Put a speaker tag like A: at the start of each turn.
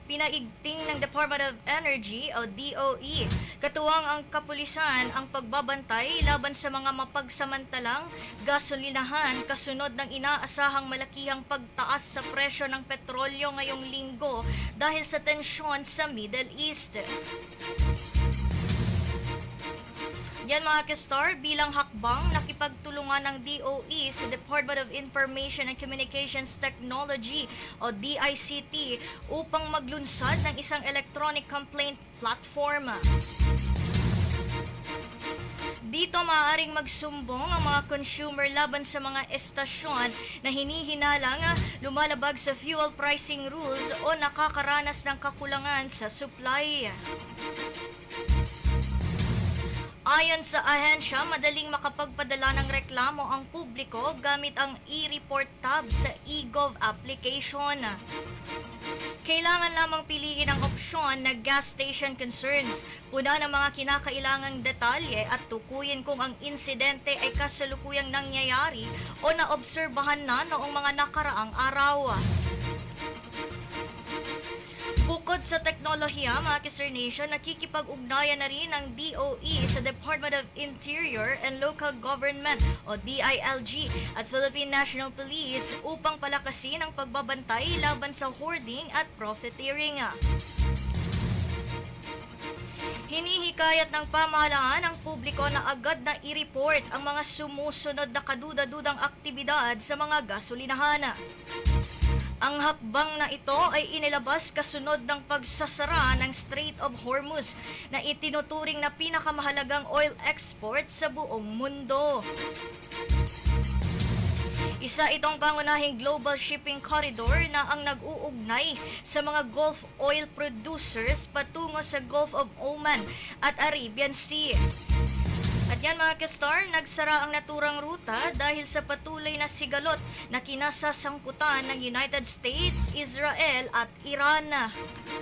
A: Pinaigting ng Department of Energy o DOE. Katuwang ang kapulisan ang pagbabantay laban sa mga mapagsamantalang gasolinahan kasunod ng inaasahang malakihang pagtaas sa presyo ng petrolyo ngayong linggo dahil sa tensyon sa Middle East. Yan mga ka-star, bilang hakbang, nakipagtulungan ng DOE sa Department of Information and Communications Technology o DICT upang maglunsad ng isang electronic complaint platform. Dito maaaring magsumbong ang mga consumer laban sa mga estasyon na hinihinalang lumalabag sa fuel pricing rules o nakakaranas ng kakulangan sa supply. Ayon sa ahensya, madaling makapagpadala ng reklamo ang publiko gamit ang e-report tab sa eGov application. Kailangan lamang piliin ang opsyon na gas station concerns, puna ng mga kinakailangang detalye at tukuyin kung ang insidente ay kasalukuyang nangyayari o naobserbahan na noong mga nakaraang araw. Bukod sa teknolohiya, mga Kisser Nation, nakikipag-ugnayan na rin ang DOE sa Department of Interior and Local Government o DILG at Philippine National Police upang palakasin ang pagbabantay laban sa hoarding at profiteering. Hinihikayat ng pamahalaan ang publiko na agad na i-report ang mga sumusunod na kaduda-dudang aktibidad sa mga gasolinahan. Ang hakbang na ito ay inilabas kasunod ng pagsasara ng Strait of Hormuz na itinuturing na pinakamahalagang oil export sa buong mundo. Isa itong pangunahing global shipping corridor na ang nag-uugnay sa mga Gulf oil producers patungo sa Gulf of Oman at Arabian Sea. At yan mga ka-star, nagsara ang naturang ruta dahil sa patuloy na sigalot na kinasasangkutan ng United States, Israel at Iran.